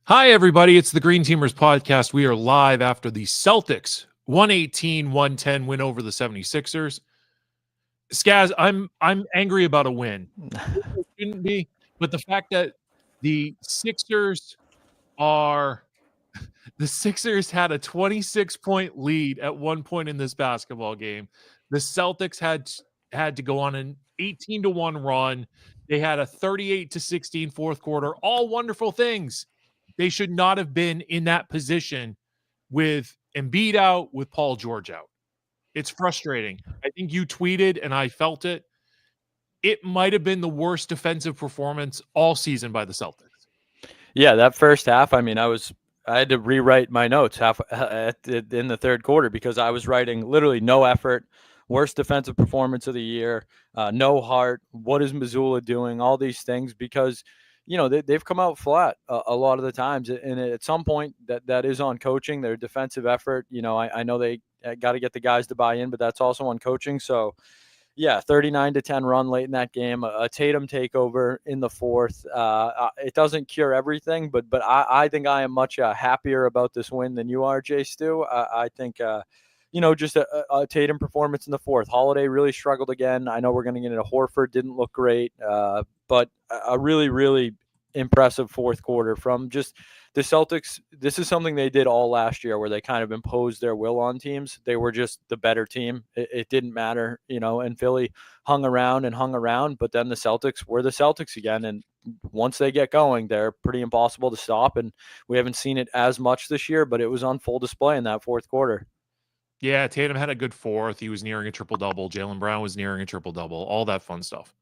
Hi, everybody. It's the Green Teamers podcast. We are live after the Celtics 118-110 win over the 76ers. Skaz, I'm angry about a win. It shouldn't be, but the fact that the Sixers are the Sixers had a 26-point lead at one point in this basketball game. The Celtics had to go on an 18-1 run. They had a 38-16 fourth quarter. All wonderful things. They should not have been in that position with Embiid out, with Paul George out. It's frustrating. I think you tweeted, and I felt it. It might have been the worst defensive performance all season by the Celtics. Yeah, that first half, I had to rewrite my notes in the third quarter because I was writing literally no effort, worst defensive performance of the year, no heart. What is Missoula doing? All these things because they've come out flat a lot of the times, and at some point that is on coaching, their defensive effort. I know they got to get the guys to buy in, but that's also on coaching. So yeah, 39-10 run late in that game, a Tatum takeover in the fourth. It doesn't cure everything, but I think I am much happier about this win than you are, Jay Stu. I think just a Tatum performance in the fourth. Holiday really struggled again. I know we're going to get into Horford, didn't look great, but a really, really impressive fourth quarter from just the Celtics. This is something they did all last year where they kind of imposed their will on teams. They were just the better team. It didn't matter, and Philly hung around, but then the Celtics were the Celtics again. And once they get going, they're pretty impossible to stop. And we haven't seen it as much this year, but it was on full display in that fourth quarter. Yeah, Tatum had a good fourth. He was nearing a triple-double. Jaylen Brown was nearing a triple-double. All that fun stuff.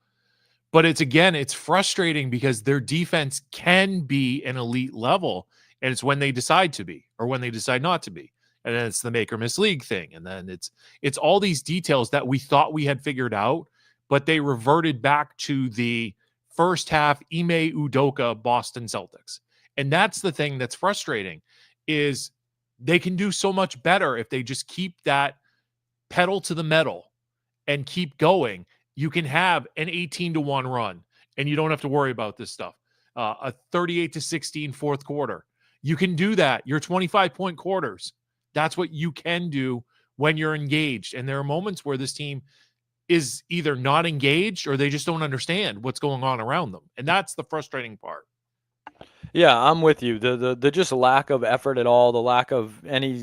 But it's frustrating because their defense can be an elite level, and it's when they decide to be or when they decide not to be. And then it's the make or miss league thing. And then it's all these details that we thought we had figured out, but they reverted back to the first half Ime Udoka Boston Celtics. And that's the thing that's frustrating is they can do so much better if they just keep that pedal to the metal and keep going. You can have an 18-1 run, and you don't have to worry about this stuff. A 38-16 fourth quarter. You can do that. Your 25-point quarters. That's what you can do when you're engaged. And there are moments where this team is either not engaged or they just don't understand what's going on around them. And that's the frustrating part. Yeah, I'm with you. The just lack of effort at all, the lack of any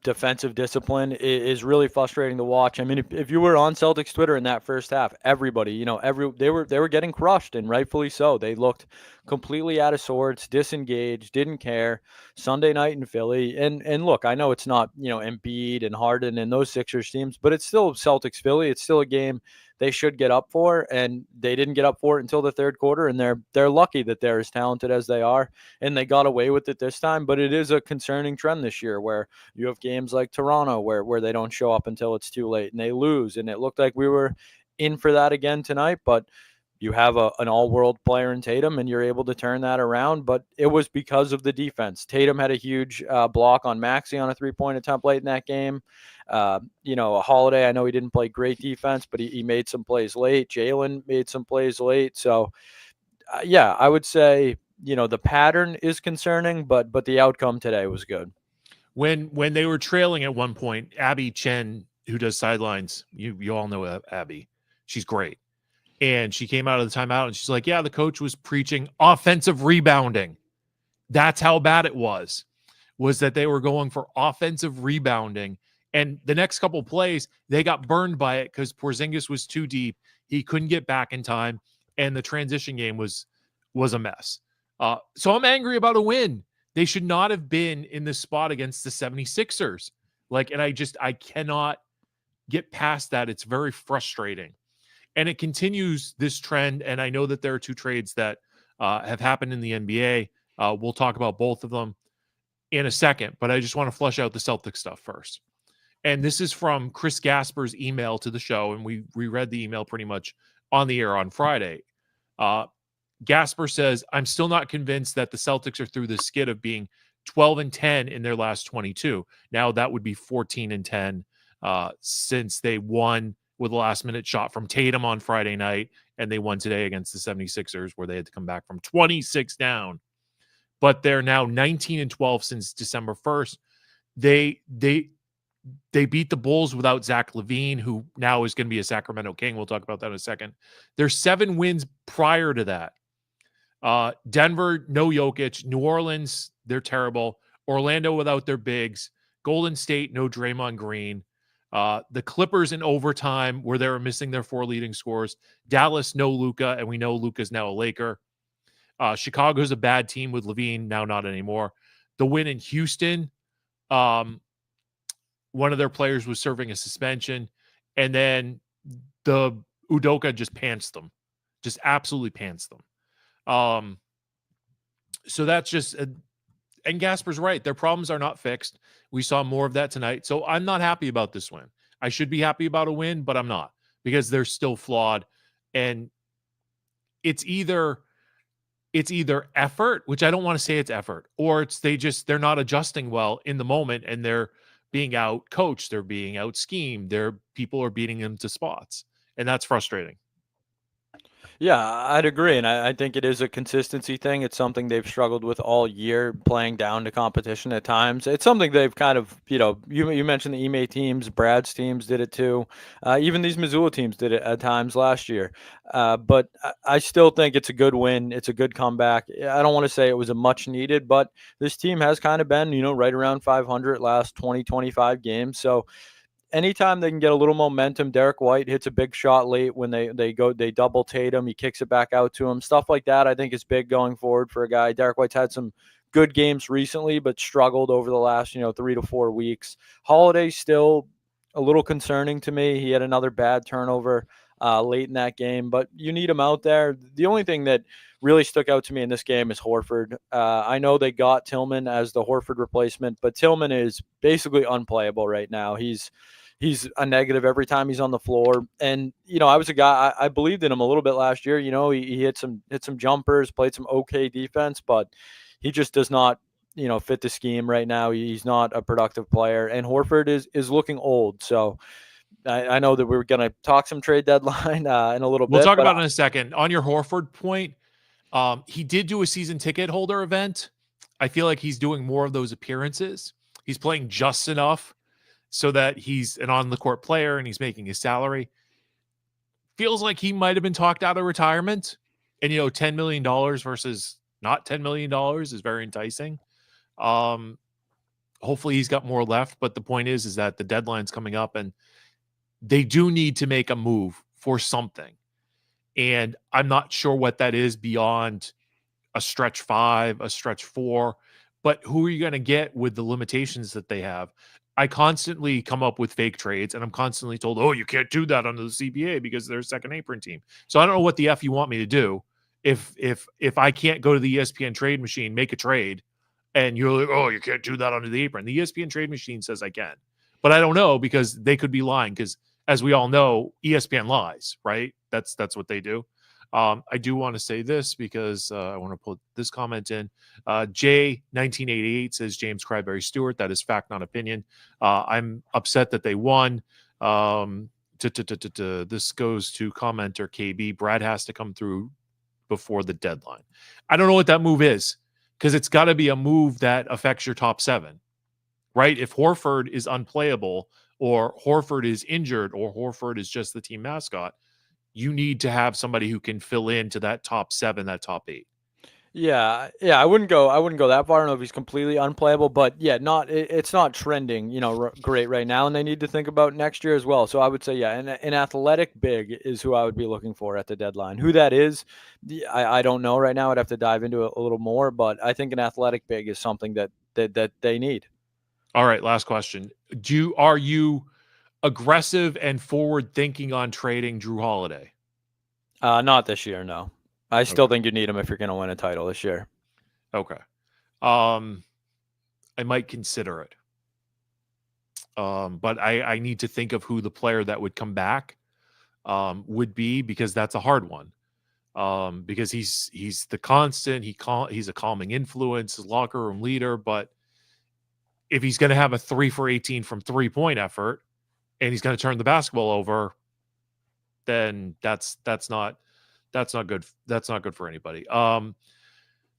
defensive discipline is really frustrating to watch. I mean, if you were on Celtics Twitter in that first half, everybody, they were getting crushed, and rightfully so. They looked completely out of sorts, disengaged, didn't care. Sunday night in Philly, and look, I know it's not Embiid and Harden and those Sixers teams, but it's still Celtics Philly. It's still a game they should get up for, and they didn't get up for it until the third quarter, and they're lucky that they're as talented as they are, and they got away with it this time. But it is a concerning trend this year where you have games like Toronto where they don't show up until it's too late and they lose, and it looked like we were in for that again tonight. But you have an all-world player in Tatum, and you're able to turn that around. But it was because of the defense. Tatum had a huge block on Maxey on a three-point attempt late in that game. A Holiday, I know he didn't play great defense, but he made some plays late. Jaylen made some plays late. So, yeah, I would say, the pattern is concerning, but the outcome today was good. When they were trailing at one point, Abby Chen, who does sidelines, you all know Abby. She's great. And she came out of the timeout and she's like, yeah, the coach was preaching offensive rebounding. That's how bad it was that they were going for offensive rebounding. And the next couple plays, they got burned by it because Porzingis was too deep. He couldn't get back in time. And the transition game was a mess. So I'm angry about a win. They should not have been in this spot against the 76ers. And I cannot get past that. It's very frustrating. And it continues this trend. And I know that there are two trades that have happened in the NBA. We'll talk about both of them in a second, but I just want to flush out the Celtics stuff first. And this is from Chris Gasper's email to the show, and we reread the email pretty much on the air on Friday. Gasper says, I'm still not convinced that the Celtics are through the skid of being 12-10 in their last 22. Now that would be 14-10 since they won with a last-minute shot from Tatum on Friday night, and they won today against the 76ers where they had to come back from 26 down. but they're now 19-12 since December 1st. They beat the Bulls without Zach LaVine, who now is going to be a Sacramento King. We'll talk about that in a second. There's 7 wins prior to that. Denver, no Jokic. New Orleans, they're terrible. Orlando without their bigs. Golden State, no Draymond Green. The Clippers in overtime, where they were missing their 4 leading scorers. Dallas, no Luka, and we know Luka's now a Laker. Chicago's a bad team with LaVine, now not anymore. The win in Houston, one of their players was serving a suspension, and then the Udoka just pants them, just absolutely pants them. So that's just, and Gasper's right. Their problems are not fixed. We saw more of that tonight. So I'm not happy about this win. I should be happy about a win, but I'm not, because they're still flawed. And it's either effort, which I don't want to say it's effort, or it's they're not adjusting well in the moment, and they're being out coached, they're being out schemed, people are beating them to spots, and that's frustrating. Yeah, I'd agree. And I think it is a consistency thing. It's something they've struggled with all year, playing down to competition at times. It's something they've kind of, you mentioned the Ime teams, Brad's teams did it too. Even these Missoula teams did it at times last year. But I still think it's a good win. It's a good comeback. I don't want to say it was a much needed, but this team has kind of been, right around 500 last 20, 25 games. So anytime they can get a little momentum, Derek White hits a big shot late when they double Tatum, he kicks it back out to him. Stuff like that I think is big going forward for a guy. Derek White's had some good games recently, but struggled over the last 3 to 4 weeks. Holiday's still a little concerning to me. He had another bad turnover late in that game, but you need him out there. The only thing that really stuck out to me in this game is Horford. I know they got Tillman as the Horford replacement, but Tillman is basically unplayable right now. He's a negative every time he's on the floor. And, I was a guy, I believed in him a little bit last year. He hit some jumpers, played some okay defense, but he just does not, fit the scheme right now. He's not a productive player. And Horford is looking old. So I know that we're going to talk some trade deadline in a little bit. We'll talk about it in a second. On your Horford point, he did do a season ticket holder event. I feel like he's doing more of those appearances. He's playing just enough so that he's an on-the-court player and he's making his salary. Feels like he might have been talked out of retirement. And, $10 million versus not $10 million is very enticing. Hopefully he's got more left. But the point is that the deadline's coming up and they do need to make a move for something. And I'm not sure what that is beyond a stretch 5, a stretch 4. But who are you going to get with the limitations that they have? I constantly come up with fake trades, and I'm constantly told, oh, you can't do that under the CBA because they're a second apron team. So I don't know what the F you want me to do. If I can't go to the ESPN trade machine, make a trade, and you're like, oh, you can't do that under the apron. The ESPN trade machine says I can. But I don't know, because they could be lying, because as we all know, ESPN lies, right? That's what they do. I do want to say this because I want to put this comment in. J1988 says James Cryberry Stewart. That is fact, not opinion. I'm upset that they won. This goes to commenter KB. Brad has to come through before the deadline. I don't know what that move is, because it's got to be a move that affects your top 7, right? If Horford is unplayable, or Horford is injured, or Horford is just the team mascot, you need to have somebody who can fill into that top 7, that top 8. Yeah, I wouldn't go that far. I don't know if he's completely unplayable, but yeah, it's not trending, great right now, and they need to think about next year as well. So I would say, yeah, an athletic big is who I would be looking for at the deadline. Who that is, I don't know right now. I'd have to dive into it a little more, but I think an athletic big is something that they need. All right, last question. Are you aggressive and forward thinking on trading Drew Holiday? Not this year, no. I still think you need him if you're going to win a title this year. Okay. I might consider it. But I need to think of who the player that would come back would be, because that's a hard one. Because he's the constant, he's a calming influence, locker room leader, but if he's going to have a 3 for 18 from 3-point effort and he's going to turn the basketball over, then that's not good. That's not good for anybody.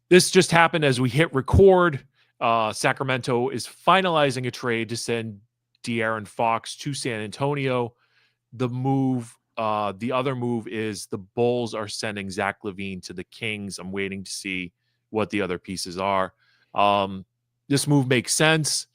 This just happened as we hit record. Sacramento is finalizing a trade to send De'Aaron Fox to San Antonio. The other move is the Bulls are sending Zach LaVine to the Kings. I'm waiting to see what the other pieces are. This move makes sense.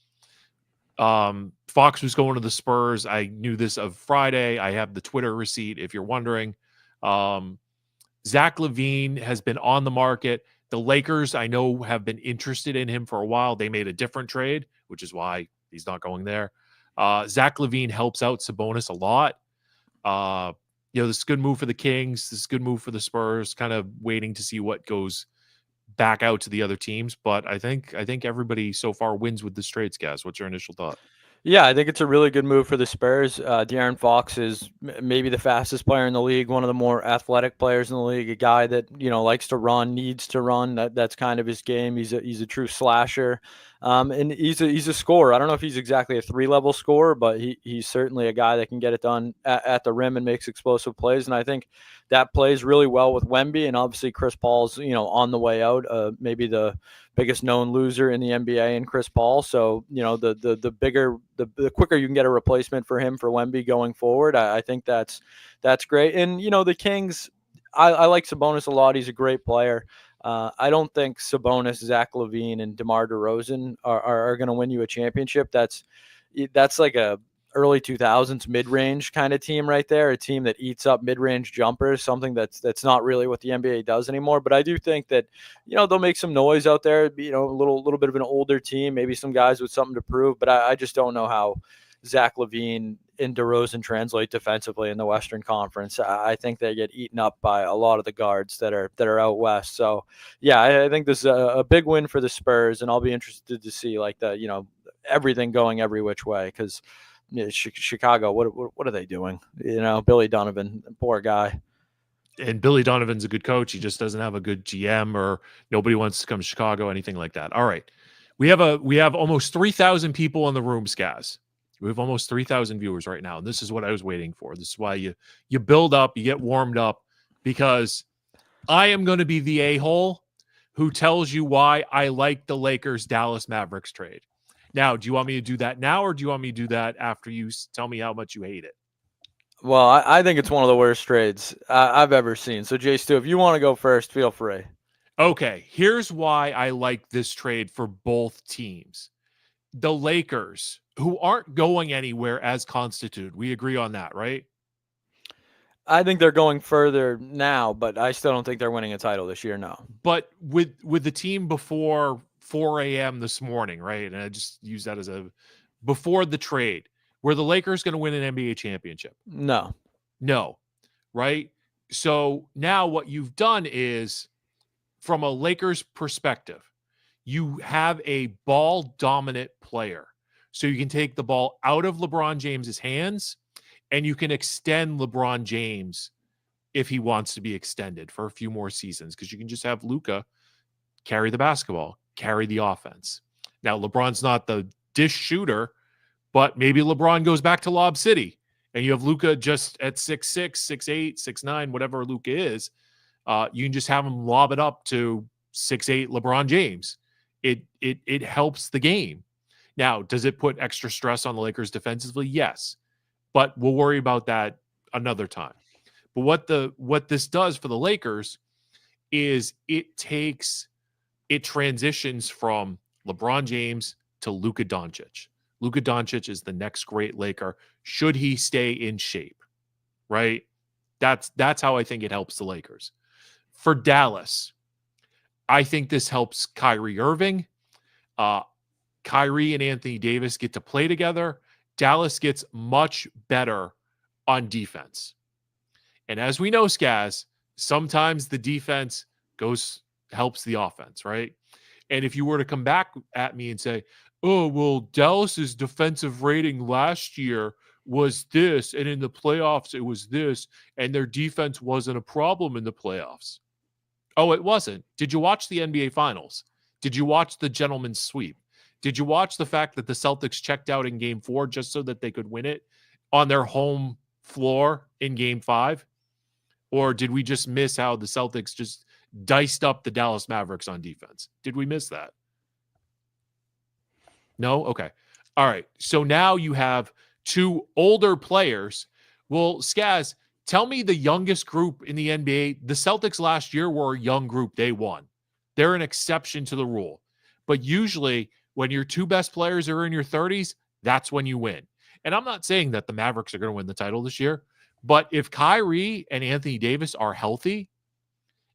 Fox was going to the Spurs. I knew this of Friday. I have the Twitter receipt if you're wondering. Zach LaVine has been on the market. The Lakers, I know, have been interested in him for a while. They made a different trade, which is why he's not going there. Zach LaVine helps out Sabonis a lot. This is a good move for the Kings. This is a good move for the Spurs. Kind of waiting to see what goes back out to the other teams. But I think everybody so far wins with this trade, Gaz. What's your initial thought? Yeah, I think it's a really good move for the Spurs. De'Aaron Fox is maybe the fastest player in the league, one of the more athletic players in the league, a guy that, likes to run, needs to run. That's kind of his game. He's a true slasher. And he's a scorer. I don't know if he's exactly a 3-level scorer, but he's certainly a guy that can get it done at the rim and makes explosive plays. And I think that plays really well with Wemby, and obviously Chris Paul's, on the way out, maybe the biggest known loser in the NBA in Chris Paul. So, the quicker you can get a replacement for him for Wemby going forward, I think that's great. And, the Kings, I like Sabonis a lot. He's a great player. I don't think Sabonis, Zach LaVine, and DeMar DeRozan are going to win you a championship. That's like a early 2000s mid-range kind of team right there, a team that eats up mid-range jumpers, something that's not really what the NBA does anymore. But I do think that, they'll make some noise out there, a little bit of an older team, maybe some guys with something to prove. But I just don't know how Zach LaVine and DeRozan translate defensively in the Western Conference. I think they get eaten up by a lot of the guards that are out west. So, yeah, I think this is a big win for the Spurs, and I'll be interested to see everything going every which way, because Chicago, what are they doing? Billy Donovan, poor guy. And Billy Donovan's a good coach. He just doesn't have a good GM, or nobody wants to come to Chicago, anything like that. All right. We have almost 3,000 people in the room, Skaz. We have almost 3,000 viewers right now. And this is what I was waiting for. This is why you build up, you get warmed up, because I am going to be the a-hole who tells you why I like the Lakers Dallas Mavericks trade. Now, do you want me to do that now, or do you want me to do that after you tell me how much you hate it? Well, I think it's one of the worst trades I've ever seen. So, Jay Stu, if you want to go first, feel free. Okay, here's why I like this trade for both teams. The Lakers, who aren't going anywhere as constituted. We agree on that, right? I think they're going further now, but I still don't think they're winning a title this year, no. But with the team before 4 a.m. this morning, right? And I just use that as before the trade. Were the Lakers going to win an NBA championship? No, right? So now what you've done is, from a Lakers perspective, you have a ball-dominant player. So you can take the ball out of LeBron James's hands, and you can extend LeBron James if he wants to be extended for a few more seasons, because you can just have Luka carry the basketball, carry the offense. Now, LeBron's not the dish shooter, but maybe LeBron goes back to Lob City, and you have Luka just at 6'6", 6'8", 6'9", whatever Luka is. You can just have him lob it up to 6'8" LeBron James. It helps the game. Now, does it put extra stress on the Lakers defensively? Yes, but we'll worry about that another time. But what this does for the Lakers is it transitions from LeBron James to Luka Dončić. Luka Dončić is the next great Laker, should he stay in shape, right? That's how I think it helps the Lakers. For Dallas, I think this helps Kyrie Irving. Kyrie and Anthony Davis get to play together. Dallas gets much better on defense. And as we know, Skaz, sometimes the defense helps the offense, right? And if you were to come back at me and say, oh, well, Dallas's defensive rating last year was this, and in the playoffs it was this, and their defense wasn't a problem in the playoffs. Oh, it wasn't. Did you watch the NBA Finals? Did you watch the gentleman's sweep? Did you watch the fact that the Celtics checked out in Game 4 just so that they could win it on their home floor in Game 5? Or did we just miss how the Celtics just diced up the Dallas Mavericks on defense. Did we miss that? No? Okay. All right. So now you have two older players. Well, Skaz, tell me the youngest group in the NBA. The Celtics last year were a young group. They won. They're an exception to the rule. But usually when your two best players are in your 30s, that's when you win. And I'm not saying that the Mavericks are going to win the title this year, but if Kyrie and Anthony Davis are healthy,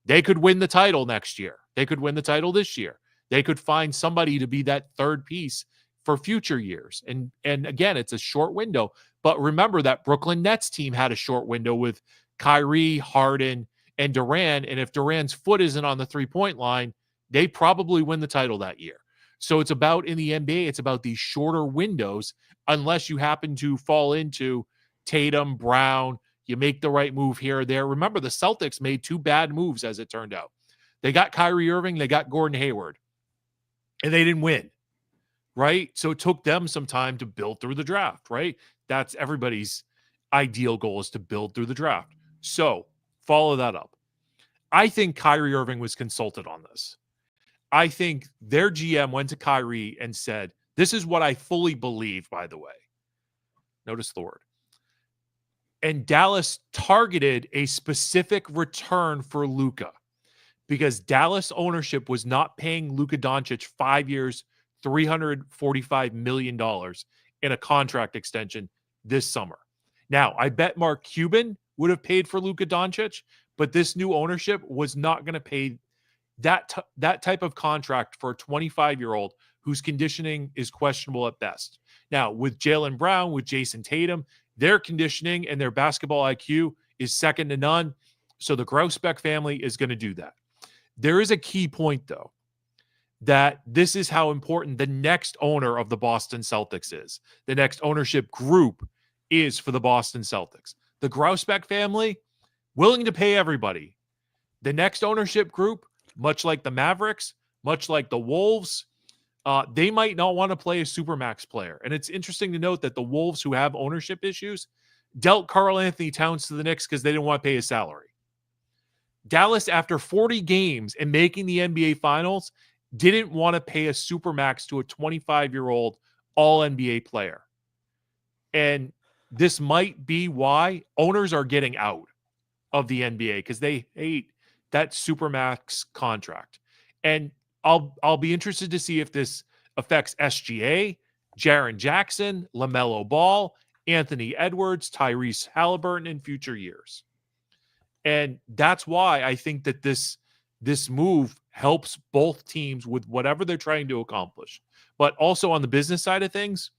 they could win the title next year. They could win the title this year. They could find somebody to be that third piece for future years. And again, it's a short window. But remember that Brooklyn Nets team had a short window with Kyrie, Harden, and Durant. And if Durant's foot isn't on the three-point line, they probably win the title that year. So it's about, in the NBA, it's about these shorter windows, unless you happen to fall into Tatum, Brown, you make the right move here or there. Remember, the Celtics made two bad moves, as it turned out. They got Kyrie Irving, they got Gordon Hayward, and they didn't win, right? So it took them some time to build through the draft, right? That's everybody's ideal goal, is to build through the draft. So follow that up. I think Kyrie Irving was consulted on this. I think their GM went to Kyrie and said, this is what I fully believe, by the way. Notice the word. And Dallas targeted a specific return for Luka because Dallas ownership was not paying Luka Dončić 5 years, $345 million in a contract extension this summer. Now, I bet Mark Cuban would have paid for Luka Dončić, but this new ownership was not going to pay that type of contract for a 25-year-old whose conditioning is questionable at best. Now, with Jaylen Brown, with Jason Tatum, their conditioning and their basketball IQ is second to none. So the Grousbeck family is going to do that. There is a key point, though, that this is how important the next owner of the Boston Celtics is. The next ownership group is for the Boston Celtics. The Grousbeck family, willing to pay everybody. The next ownership group, much like the Mavericks, much like the Wolves, they might not want to play a Supermax player. And it's interesting to note that the Wolves, who have ownership issues, dealt Karl Anthony Towns to the Knicks because they didn't want to pay his salary. Dallas, after 40 games and making the NBA Finals, didn't want to pay a Supermax to a 25-year-old all-NBA player. And this might be why owners are getting out of the NBA, because they hate that Supermax contract. And I'll be interested to see if this affects SGA, Jaren Jackson, LaMelo Ball, Anthony Edwards, Tyrese Halliburton in future years. And that's why I think that this move helps both teams with whatever they're trying to accomplish. But also on the business side of things,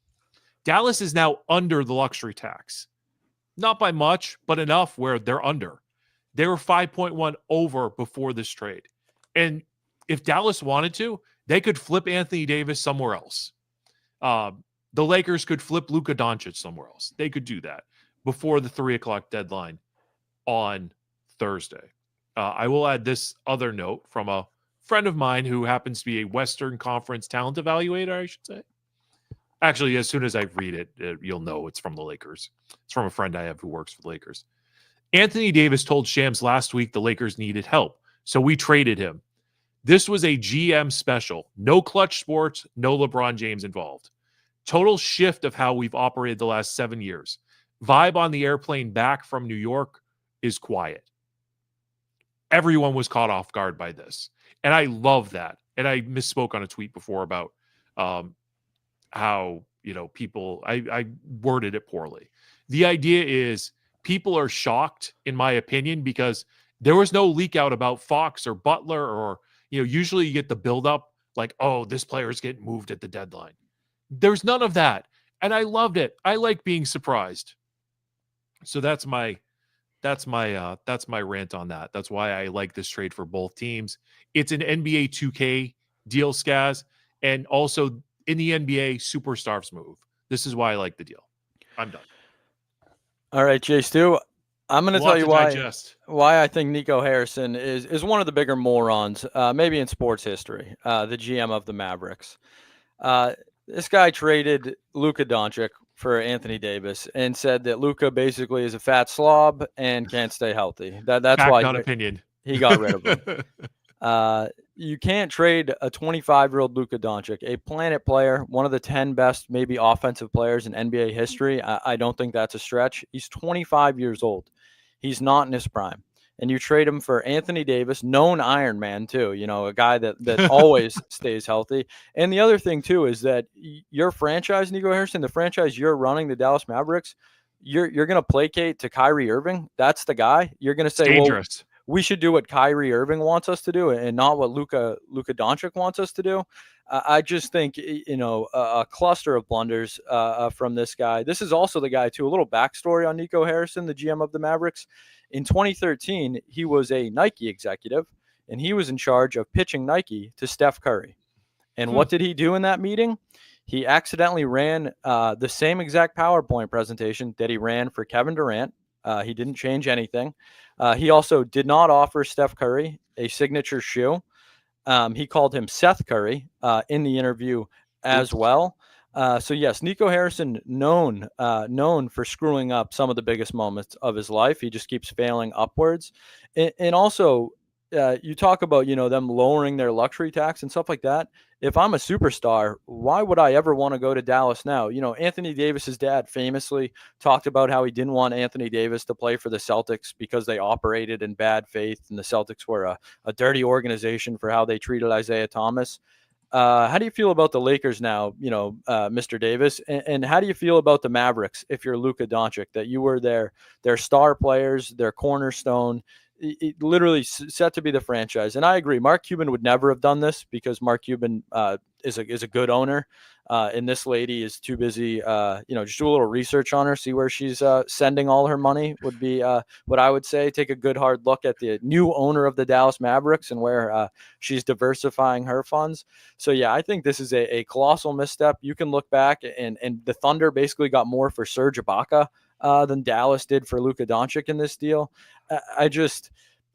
Dallas is now under the luxury tax. Not by much, but enough where they're under. They were 5.1 over before this trade. And if Dallas wanted to, they could flip Anthony Davis somewhere else. The Lakers could flip Luka Dončić somewhere else. They could do that before the 3:00 deadline on Thursday. I will add this other note from a friend of mine who happens to be a Western Conference talent evaluator, I should say. Actually, as soon as I read it, you'll know it's from the Lakers. It's from a friend I have who works for the Lakers. Anthony Davis told Shams last week the Lakers needed help, so we traded him. This was a GM special. No Clutch Sports, no LeBron James involved. Total shift of how we've operated the last 7 years. Vibe on the airplane back from New York is quiet. Everyone was caught off guard by this. And I love that. And I misspoke on a tweet before about how, people, I worded it poorly. The idea is people are shocked, in my opinion, because there was no leak out about Fox or Butler or, usually you get the buildup like, oh, this player is getting moved at the deadline. There's none of that. And I loved it. I like being surprised. So that's my rant on that. That's why I like this trade for both teams. It's an NBA 2K deal, Skaz, and also in the NBA, superstars move. This is why I like the deal. I'm done. All right, Jay Stu, I'm going to tell you why I think Nico Harrison is one of the bigger morons, maybe in sports history, the GM of the Mavericks. This guy traded Luka Dončić for Anthony Davis and said that Luka basically is a fat slob and can't stay healthy. That's why. Not opinion. He got rid of him. You can't trade a 25-year-old Luka-Doncic, a planet player, one of the 10 best maybe offensive players in NBA history. I don't think that's a stretch. He's 25 years old. He's not in his prime. And you trade him for Anthony Davis, known Iron Man too, a guy that always stays healthy. And the other thing too is that your franchise, Nico Harrison, the franchise you're running, the Dallas Mavericks, you're going to placate to Kyrie Irving. That's the guy. You're going to say, dangerous. Well, we should do what Kyrie Irving wants us to do and not what Luka Doncic wants us to do. I just think, a cluster of blunders from this guy. This is also the guy, too, a little backstory on Nico Harrison, the GM of the Mavericks. In 2013, he was a Nike executive, and he was in charge of pitching Nike to Steph Curry. And what did he do in that meeting? He accidentally ran the same exact PowerPoint presentation that he ran for Kevin Durant. He didn't change anything. He also did not offer Steph Curry a signature shoe. He called him Seth Curry in the interview as well. So yes, Nico Harrison known for screwing up some of the biggest moments of his life. He just keeps failing upwards. And also, you talk about, them lowering their luxury tax and stuff like that. If I'm a superstar, why would I ever want to go to Dallas now? Anthony Davis's dad famously talked about how he didn't want Anthony Davis to play for the Celtics because they operated in bad faith and the Celtics were a dirty organization for how they treated Isaiah Thomas. How do you feel about the Lakers now, Mr. Davis? And how do you feel about the Mavericks if you're Luka Doncic, that you were their star players, their cornerstone, it literally set to be the franchise? And I agree, Mark Cuban would never have done this because Mark Cuban is a good owner. And this lady is too busy, just do a little research on her, see where she's sending all her money would be what I would say. Take a good hard look at the new owner of the Dallas Mavericks and where she's diversifying her funds. So, yeah, I think this is a colossal misstep. You can look back and the Thunder basically got more for Serge Ibaka than Dallas did for Luka Doncic in this deal.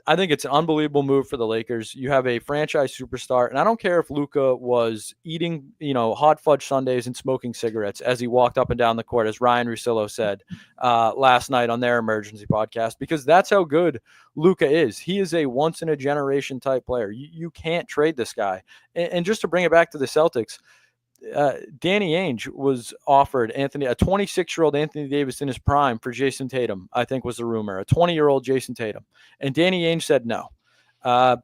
I think it's an unbelievable move for the Lakers. You have a franchise superstar, and I don't care if Luka was eating, hot fudge sundaes and smoking cigarettes as he walked up and down the court, as Ryan Russillo said last night on their emergency podcast, because that's how good Luka is. He is a once-in-a-generation type player. You can't trade this guy. And just to bring it back to the Celtics, Danny Ainge was offered a 26-year-old Anthony Davis in his prime for Jason Tatum, I think was the rumor, a 20-year-old Jason Tatum. And Danny Ainge said no. And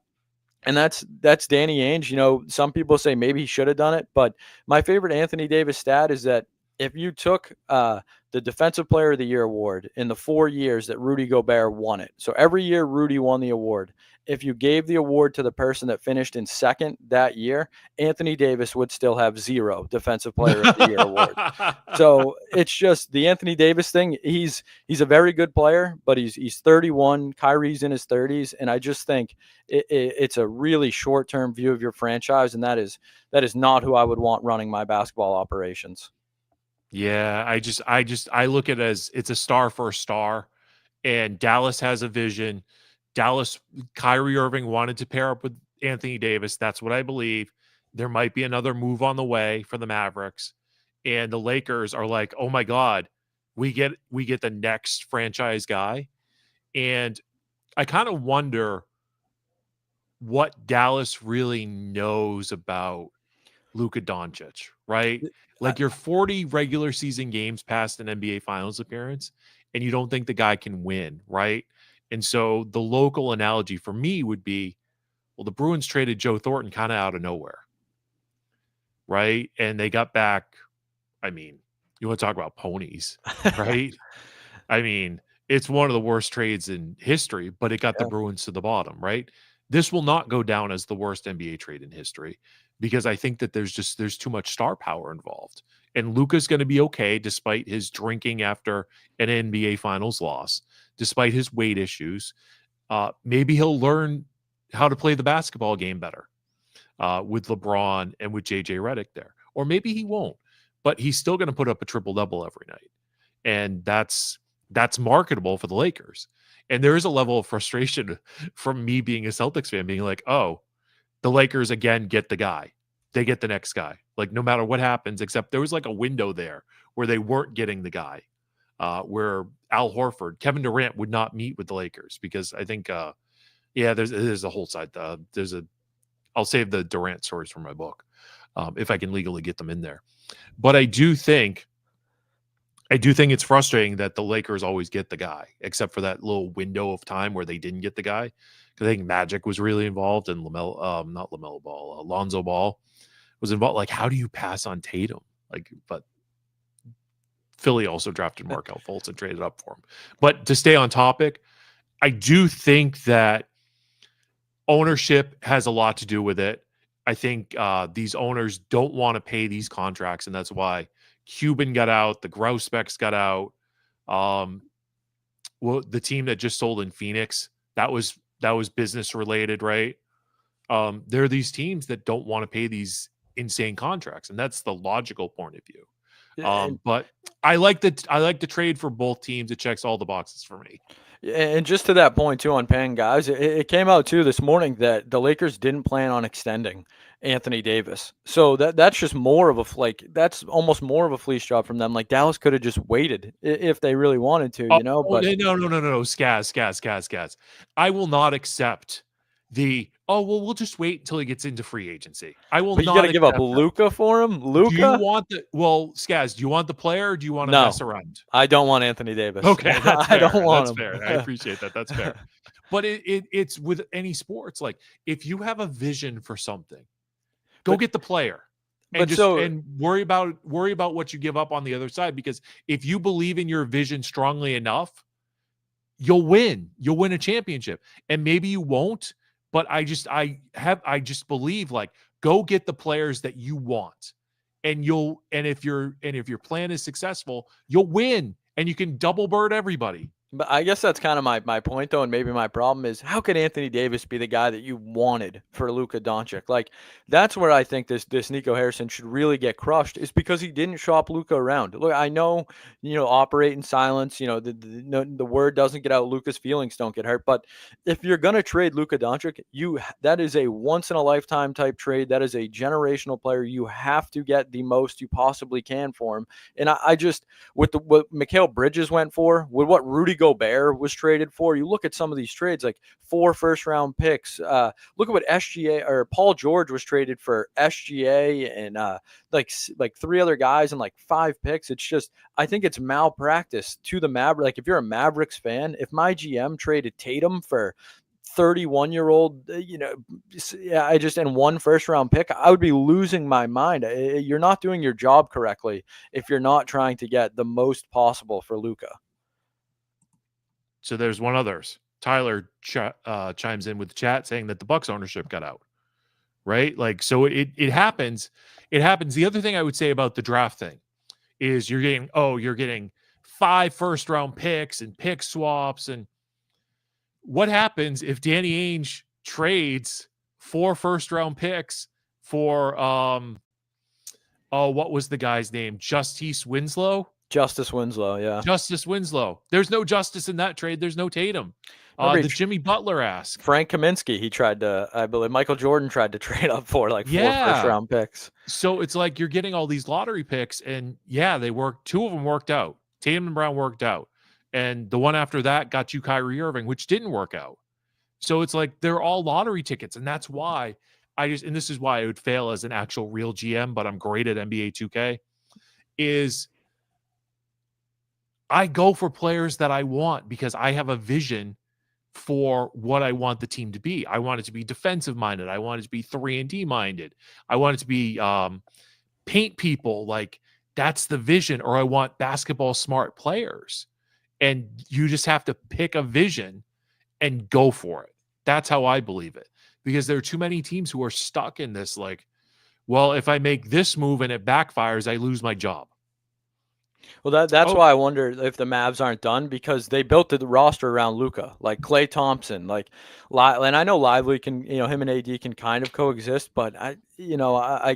that's Danny Ainge. Some people say maybe he should have done it, but my favorite Anthony Davis stat is that if you took the Defensive Player of the Year award in the 4 years that Rudy Gobert won it, so every year Rudy won the award, if you gave the award to the person that finished in second that year, Anthony Davis would still have 0 Defensive Player of the Year award. So it's just the Anthony Davis thing. He's a very good player, but he's 31. Kyrie's in his 30s, and I just think it's a really short-term view of your franchise, and that is not who I would want running my basketball operations. Yeah, I look at it as it's a star for a star, and Dallas has a vision. Kyrie Irving wanted to pair up with Anthony Davis. That's what I believe. There might be another move on the way for the Mavericks, and the Lakers are like, oh my God, we get the next franchise guy. And I kind of wonder what Dallas really knows about Luka Doncic, right? Like you're 40 regular season games past an NBA Finals appearance, and you don't think the guy can win, right? And so the local analogy for me would be, well, the Bruins traded Joe Thornton kind of out of nowhere, right? And they got back, you want to talk about ponies, right? It's one of the worst trades in history, but it got the Bruins to the bottom, right? This will not go down as the worst NBA trade in history because I think that there's too much star power involved. And Luka's going to be okay despite his drinking after an NBA Finals loss, despite his weight issues. Maybe he'll learn how to play the basketball game better with LeBron and with JJ Redick there. Or maybe he won't, but he's still going to put up a triple-double every night. And that's marketable for the Lakers. And there is a level of frustration from me being a Celtics fan, being like, oh, the Lakers again get the guy. They get the next guy. Like no matter what happens, except there was like a window there where they weren't getting the guy, where Al Horford, Kevin Durant would not meet with the Lakers because I think Yeah, there's a whole side. I'll save the Durant stories for my book, if I can legally get them in there. But I do think it's frustrating that the Lakers always get the guy, except for that little window of time where they didn't get the guy. Because I think Magic was really involved, and not LaMelo Ball, Lonzo Ball was involved. Like, how do you pass on Tatum? Like, but Philly also drafted Markelle Fultz and traded up for him. But to stay on topic, I do think that ownership has a lot to do with it. I think these owners don't want to pay these contracts, and that's why Cuban got out, the Grousbecks got out. Well, the team that just sold in Phoenix, that was business related, right? There are these teams that don't want to pay these insane contracts, and that's the logical point of view. But I like the trade for both teams. It checks all the boxes for me. And just to that point too on paying guys, it came out too this morning that the Lakers didn't plan on extending Anthony Davis. So that's just more of a that's almost more of a fleece job from them. Like Dallas could have just waited if they really wanted to, you know. But no, Skaz. I will not accept we'll just wait until he gets into free agency. I will. But you got to give up Luka for him. Luka. Do you want Skaz? Do you want the player, or do you want to mess around? I don't want Anthony Davis. Okay, that's fair. I don't want him. Fair. I appreciate that. That's fair. But it's with any sports. Like, if you have a vision for something, go get the player. And worry about what you give up on the other side. Because if you believe in your vision strongly enough, you'll win. You'll win a championship. And maybe you won't. But I just believe, like, go get the players that you want, and if your plan is successful, you'll win, and you can double bird everybody. But I guess that's kind of my point, though, and maybe my problem is, how could Anthony Davis be the guy that you wanted for Luka-Doncic? Like, that's where I think this Nico Harrison should really get crushed, is because he didn't shop Luka around. Look, I know, operate in silence. The word doesn't get out. Luka's feelings don't get hurt. But if you're gonna trade Luka-Doncic, that is a once in a lifetime type trade. That is a generational player. You have to get the most you possibly can for him. And I just, with what Mikal Bridges went for, with what Rudy Gobert was traded for, you look at some of these trades, like 4 first-round picks. Look at what SGA or Paul George was traded for, SGA and like 3 other guys and like 5 picks. It's just, I think it's malpractice to the Mavericks. Like, if you're a Mavericks fan, if my GM traded Tatum for 31-year-old, and 1 first-round pick, I would be losing my mind. You're not doing your job correctly if you're not trying to get the most possible for Luka. So there's one others. Tyler chimes in with the chat saying that the Bucks ownership got out, right? Like, so it happens. It happens. The other thing I would say about the draft thing is you're getting 5 first-round picks and pick swaps. And what happens if Danny Ainge trades 4 first-round picks for what was the guy's name? Justice Winslow. Yeah. Justice Winslow. There's no justice in that trade. There's no Tatum. The Jimmy Butler ask. Frank Kaminsky, he tried to, I believe Michael Jordan tried to trade up for 4 first-round picks. So it's like you're getting all these lottery picks, and they worked. 2 of them worked out. Tatum and Brown worked out. And the one after that got you Kyrie Irving, which didn't work out. So it's like they're all lottery tickets, and that's why and this is why I would fail as an actual real GM, but I'm great at NBA 2K, is I go for players that I want because I have a vision for what I want the team to be. I want it to be defensive minded. I want it to be 3-and-D minded. I want it to be paint people. Like, that's the vision. Or I want basketball smart players. And you just have to pick a vision and go for it. That's how I believe it. Because there are too many teams who are stuck in this, like, well, if I make this move and it backfires, I lose my job. Well, that's why I wonder if the Mavs aren't done, because they built the roster around Luka, like Klay Thompson, and I know Lively can, him and AD can kind of coexist, but I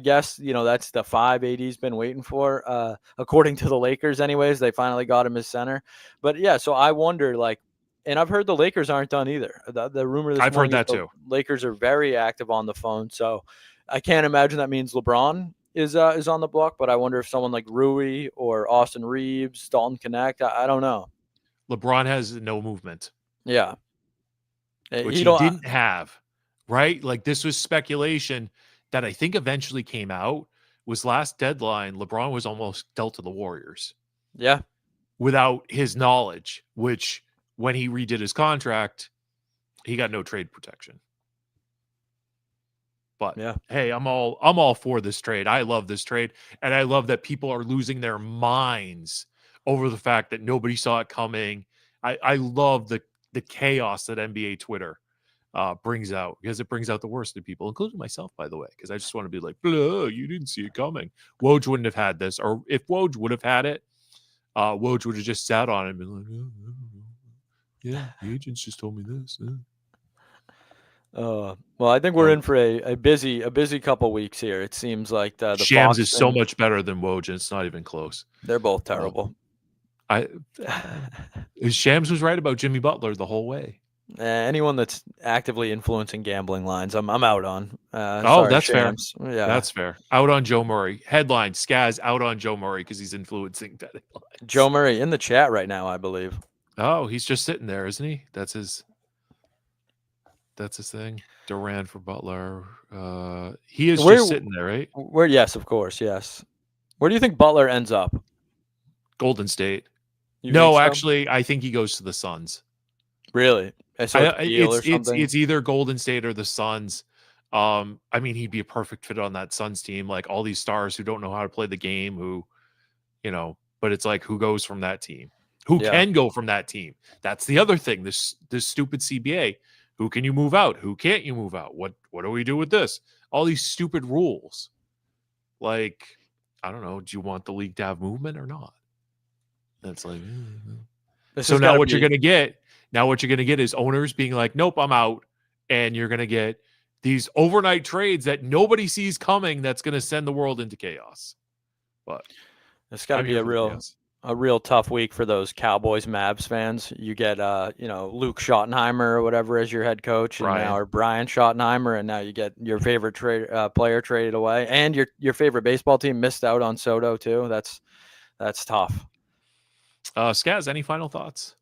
guess, that's the 5 AD's been waiting for, according to the Lakers anyways. They finally got him as center. But yeah, so I wonder, and I've heard the Lakers aren't done either. The rumor I've heard that too. Lakers are very active on the phone, so I can't imagine that means LeBron is on the block, but I wonder if someone like Rui or Austin Reeves, Dalton Connect, I don't know. LeBron has no movement. Yeah. which he didn't have, right? Like this was speculation that I think eventually came out was last deadline. LeBron was almost dealt to the Warriors. Yeah. Without his knowledge, which when he redid his contract, he got no trade protection. But yeah, hey, I'm all for this trade. I love this trade. And I love that people are losing their minds over the fact that nobody saw it coming. I love the chaos that NBA Twitter brings out, because it brings out the worst in people, including myself, by the way, because I just want to be like, you didn't see it coming. Woj wouldn't have had this. Or if Woj would have had it, Woj would have just sat on it and been like, yeah, the agents just told me this. Well, I think we're in for a busy couple weeks here. It seems like the Shams Fox is so much better than Woj, and it's not even close. They're both terrible. Shams was right about Jimmy Butler the whole way. Anyone that's actively influencing gambling lines, I'm out on. Sorry, that's Shams. fair. Yeah, that's fair. Out on Joe Murray. Headline: Skaz out on Joe Murray because he's influencing betting lines. Joe Murray in the chat right now, I believe. Oh, he's just sitting there, isn't he? That's his thing. Durant for Butler. He is just sitting there, right? Yes, of course, yes. Where do you think Butler ends up? Golden State. So? Actually, I think he goes to the Suns. Really? It's either Golden State or the Suns. I mean, he'd be a perfect fit on that Suns team. Like all these stars who don't know how to play the game, who, but it's like, who goes from that team? Who can go from that team? That's the other thing. This stupid CBA. Who can you move out? Who can't you move out? What do we do with this? All these stupid rules. Like, I don't know. Do you want the league to have movement or not? That's like, so now what you're going to get is owners being like, nope, I'm out. And you're going to get these overnight trades that nobody sees coming. That's going to send the world into chaos. But it's got to be a real tough week for those Cowboys Mavs fans. You get Luke Schottenheimer or whatever as your head coach, and or Brian Schottenheimer, and now you get your favorite player traded away, and your favorite baseball team missed out on Soto too. That's tough. Skaz, any final thoughts?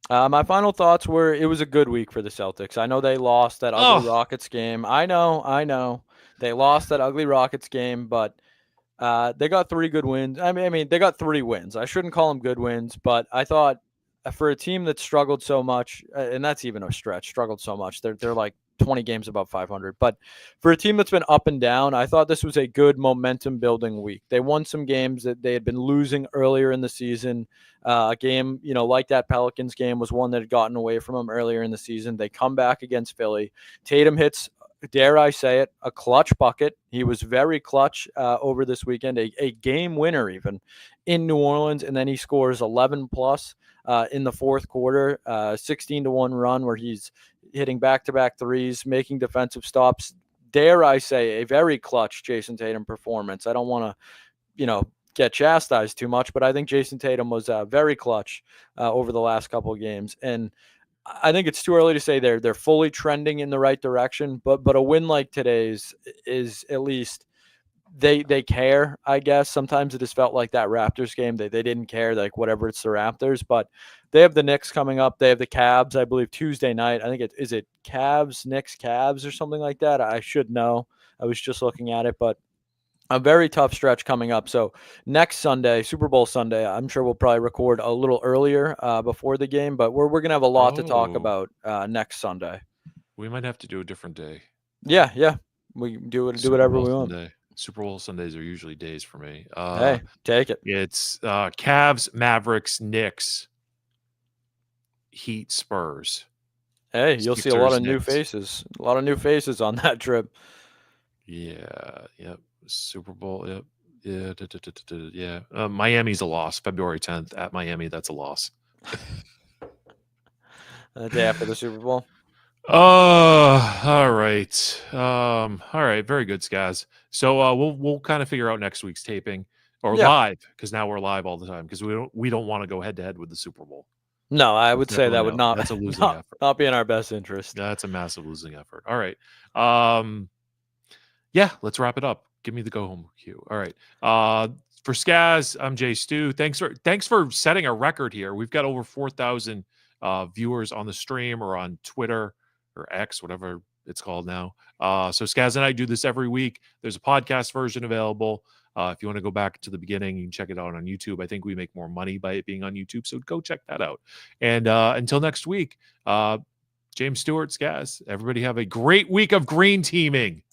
My final thoughts were it was a good week for the Celtics. I know they lost that ugly Rockets game. I know they lost that ugly Rockets game, but they got 3 good wins. I mean, they got 3 wins. I shouldn't call them good wins, but I thought for a team that struggled so much, and that's even a stretch, struggled so much, they're like 20 games above 500. But for a team that's been up and down, I thought this was a good momentum-building week. They won some games that they had been losing earlier in the season. A game, like that Pelicans game was one that had gotten away from them earlier in the season. They come back against Philly. Tatum hits, dare I say it, a clutch bucket. He was very clutch over this weekend, a game winner even in New Orleans, and then he scores 11 plus in the fourth quarter, 16-1 run where he's hitting back-to-back threes, making defensive stops. Dare I say, a very clutch Jason Tatum performance. I don't want to, get chastised too much, but I think Jason Tatum was very clutch over the last couple of games, and I think it's too early to say they're fully trending in the right direction, but a win like today's is at least they care, I guess. Sometimes it has felt like that Raptors game. They didn't care, like whatever, it's the Raptors, but they have the Knicks coming up. They have the Cavs, I believe, Tuesday night. I think is it Cavs, Knicks, Cavs or something like that. I should know. I was just looking at it, but a very tough stretch coming up. So next Sunday, Super Bowl Sunday, I'm sure we'll probably record a little earlier before the game, but we're going to have a lot to talk about next Sunday. We might have to do a different day. Yeah. We do whatever we want. Sunday. Super Bowl Sundays are usually days for me. Hey, take it. It's Cavs, Mavericks, Knicks, Heat, Spurs. Hey, you'll see a lot of new faces. A lot of new faces on that trip. Yeah. Yep. Super Bowl. Yep. Yeah. Miami's a loss. February 10th at Miami. That's a loss. The day after the Super Bowl. All right. All right. Very good, Skaz. So we'll kind of figure out next week's taping or live, because now we're live all the time because we don't want to go head to head with the Super Bowl. No, I would say that would not. That's a losing effort. Not be in our best interest. That's a massive losing effort. All right. Yeah. Let's wrap it up. Give me the go home cue. All right. For Skaz, I'm Jay Stu. Thanks for setting a record here. We've got over 4,000 viewers on the stream or on Twitter. or X, whatever it's called now. So Skaz and I do this every week. There's a podcast version available. If you want to go back to the beginning, you can check it out on YouTube. I think we make more money by it being on YouTube, so go check that out. And until next week, James Stewart, Skaz, everybody have a great week of green teaming.